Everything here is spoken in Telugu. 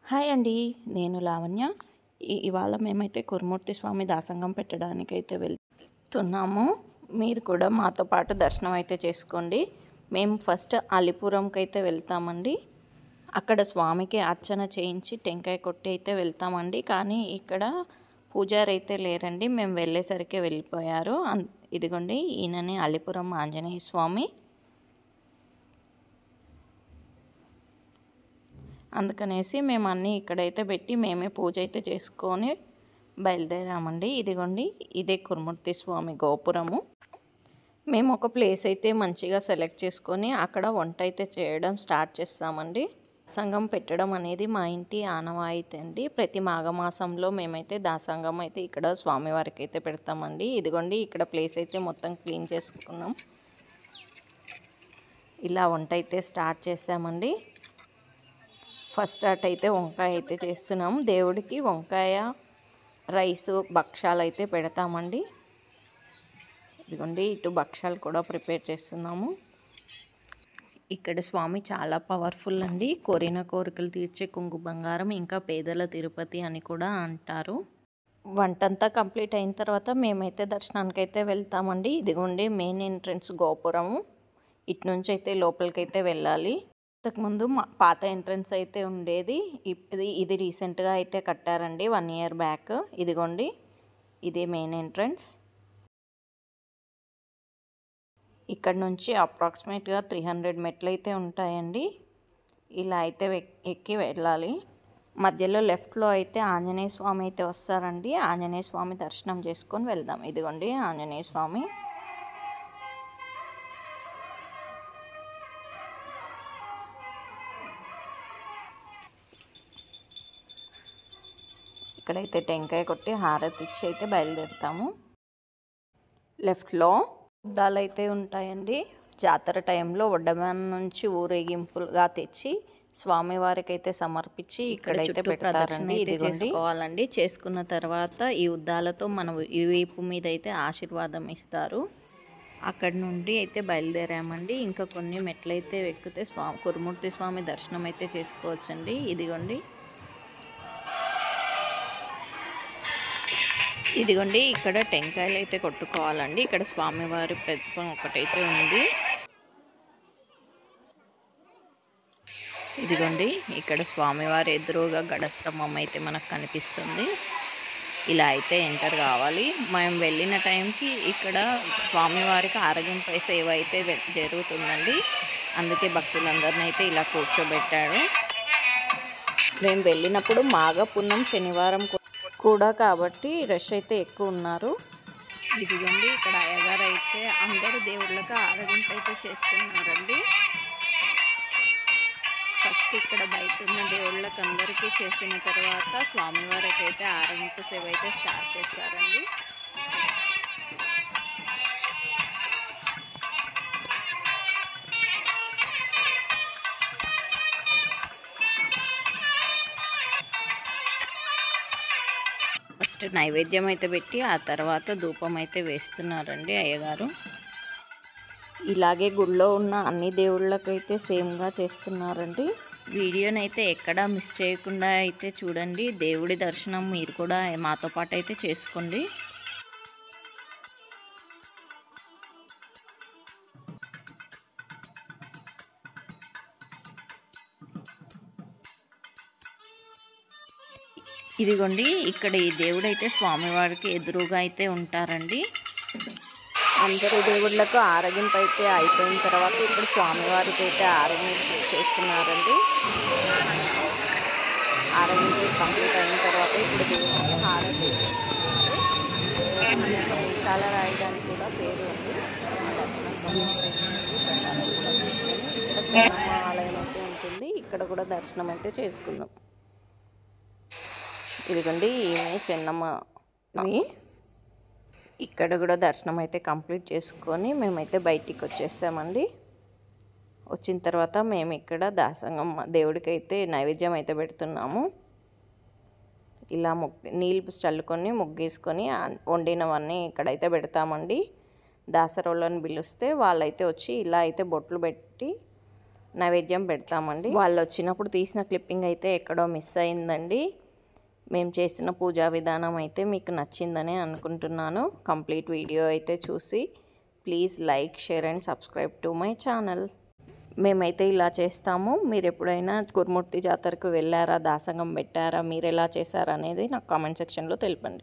హాయ్ అండి, నేను లావణ్య. ఇవాళ మేమైతే కురుమూర్తి స్వామి దాసంగం పెట్టడానికైతే వెళ్తున్నాము. మీరు కూడా మాతో పాటు దర్శనం అయితే చేసుకోండి. మేము ఫస్ట్ అలీపురంకి అయితే వెళ్తామండి. అక్కడ స్వామికి అర్చన చేయించి టెంకాయ కొట్టి అయితే వెళ్తామండి. కానీ ఇక్కడ పూజారి అయితే లేరండి, మేము వెళ్ళేసరికి వెళ్ళిపోయారు. ఇదిగోండి, ఈయననే అలీపురం ఆంజనేయ స్వామి. అందుకనేసి మేము అన్నీ ఇక్కడైతే పెట్టి మేమే పూజ అయితే చేసుకొని బయలుదేరామండి. ఇదిగోండి, ఇదే కురుమూర్తి స్వామి గోపురము. మేము ఒక ప్లేస్ అయితే మంచిగా సెలెక్ట్ చేసుకొని అక్కడ వంట అయితే చేయడం స్టార్ట్ చేస్తామండి. దాసంగం పెట్టడం అనేది మా ఇంటి ఆనవాయితీ అండి. ప్రతి మాఘమాసంలో మేమైతే దాసంగం అయితే ఇక్కడ స్వామివారికి అయితే పెడతామండి. ఇదిగోండి, ఇక్కడ ప్లేస్ అయితే మొత్తం క్లీన్ చేసుకున్నాం. ఇలా వంట అయితే స్టార్ట్ చేసామండి. ఫస్ట్ స్టార్ట్ అయితే వంకాయ అయితే చేస్తున్నాం. దేవుడికి వంకాయ, రైస్, భక్షాలు అయితే పెడతామండి. ఇదిగోండి, ఇటు భక్షాలు కూడా ప్రిపేర్ చేస్తున్నాము. ఇక్కడ స్వామి చాలా పవర్ఫుల్ అండి. కోరిన కోరికలు తీర్చే కొంగు బంగారం, ఇంకా పేదల తిరుపతి అని కూడా అంటారు. వంటంతా కంప్లీట్ అయిన తర్వాత మేమైతే దర్శనానికి అయితే వెళ్తామండి. ఇదిగోండి, మెయిన్ ఎంట్రన్స్ గోపురము. ఇటు నుంచి అయితే లోపలికైతే వెళ్ళాలి. ఇంతకుముందు పాత ఎంట్రన్స్ అయితే ఉండేది. ఇది రీసెంట్గా అయితే కట్టారండి, 1 year బ్యాక్. ఇదిగోండి, ఇదే మెయిన్ ఎంట్రన్స్. ఇక్కడ నుంచి అప్రాక్సిమేట్గా 300 మెట్లు అయితే ఉంటాయండి. ఇలా అయితే ఎక్కి వెళ్ళాలి. మధ్యలో లెఫ్ట్లో అయితే ఆంజనేయ స్వామి అయితే వస్తారండి. ఆంజనేయ స్వామి దర్శనం చేసుకొని వెళ్దాం. ఇదిగోండి, ఆంజనేయ స్వామి. ఇక్కడైతే టెంకాయ కొట్టి హారతి ఇచ్చి అయితే బయలుదేరుతాము. లెఫ్ట్లో ఉద్దాలు అయితే ఉంటాయండి. జాతర టైంలో వడ్డమాన్ నుంచి ఊరేగింపులుగా తెచ్చి స్వామివారికి అయితే సమర్పించి ఇక్కడైతే పెడతారండి. ఇది చేసుకోవాలండి. చేసుకున్న తర్వాత ఈ ఉద్దాలతో మనం ఈ వీపు మీద అయితే ఆశీర్వాదం ఇస్తారు. అక్కడి నుండి అయితే బయలుదేరామండి. ఇంకా కొన్ని మెట్లయితే ఎక్కితే కురుమూర్తి స్వామి దర్శనం అయితే చేసుకోవచ్చండి. ఇదిగోండి, ఇక్కడ టెంకాయలు అయితే కొట్టుకోవాలండి. ఇక్కడ స్వామివారి ప్రతిమ ఒకటైతే ఉంది. ఇదిగోండి, ఇక్కడ స్వామివారి ఎదురుగా గడస్తంభం అయితే మనకు కనిపిస్తుంది. ఇలా అయితే ఎంటర్ కావాలి. మేము వెళ్ళిన టైంకి ఇక్కడ స్వామివారికి ఆరగింపై సేవ అయితే జరుగుతుందండి. అందుకే భక్తులందరినీ అయితే ఇలా కూర్చోబెట్టాడు. మేము వెళ్ళినప్పుడు మాఘ పున్నం శనివారం కూడా కాబట్టి రష్ అయితే ఎక్కువ ఉన్నారు. ఇదిగోండి, ఇక్కడ అయ్యగారు అయితే అందరు దేవుళ్ళకి ఆరగింపు అయితే చేస్తున్నారండి. ఫస్ట్ ఇక్కడ బయట ఉన్న దేవుళ్ళకి అందరికీ చేసిన తర్వాత స్వామివారికి అయితే ఆరగింపు సేవ అయితే స్టార్ట్ చేస్తారండి. ఫస్ట్ నైవేద్యం అయితే పెట్టి ఆ తర్వాత ధూపం అయితే వేస్తున్నారండి అయ్యగారు. ఇలాగే గుళ్ళో ఉన్న అన్ని దేవుళ్ళకైతే సేమ్గా చేస్తున్నారండి. వీడియోనైతే ఎక్కడా మిస్ చేయకుండా అయితే చూడండి. దేవుడి దర్శనం మీరు కూడా మాతో పాటు అయితే చేసుకోండి. ఇదిగోండి, ఇక్కడ ఈ దేవుడు అయితే స్వామివారికి ఎదురుగా అయితే ఉంటారండి. అందరు దేవుళ్ళకు ఆరగింపు అయితే అయిపోయిన తర్వాత ఇప్పుడు స్వామివారికి అయితే ఆరగింపు చేస్తున్నారండి. ఆరగింపు కంప్లీట్ అయిన తర్వాత ఇప్పుడు దేవుడికి హారతి విశాల రాయడానికి కూడా పేరు ఉంది. దర్శనం ప్రసాదం కూడా తీసుకొని ఇక్కడ చెన్నమ్మ ఆలయం అయితే ఉంటుంది. ఇక్కడ కూడా దర్శనం అయితే చేసుకుందాం. ఇదిగోండి, ఈమె చెన్నమ్మ. ఇక్కడ కూడా దర్శనం అయితే కంప్లీట్ చేసుకొని మేమైతే బయటికి వచ్చేసామండి. వచ్చిన తర్వాత మేము ఇక్కడ దాసంగం దేవుడికి అయితే నైవేద్యం అయితే పెడుతున్నాము. ఇలా నీళ్ళు చల్లుకొని ముగ్గేసుకొని వండినవన్నీ ఇక్కడైతే పెడతామండి. దాసరోళ్ళని పిలిస్తే వాళ్ళైతే వచ్చి ఇలా అయితే బొట్లు పెట్టి నైవేద్యం పెడతామండి. వాళ్ళు వచ్చినప్పుడు తీసిన క్లిప్పింగ్ అయితే ఎక్కడో మిస్ అయిందండి. మేము చేసిన పూజా విధానం అయితే మీకు నచ్చిందని అనుకుంటున్నాను. కంప్లీట్ వీడియో అయితే చూసి please like, share and subscribe to my channel. మేమైతే ఇలా చేస్తాము. మీరు ఎప్పుడైనా కురుమూర్తి జాతరకు వెళ్ళారా, దాసంగం పెట్టారా, మీరు ఎలా చేశారా అనేది నాకు కామెంట్ సెక్షన్లో తెలపండి.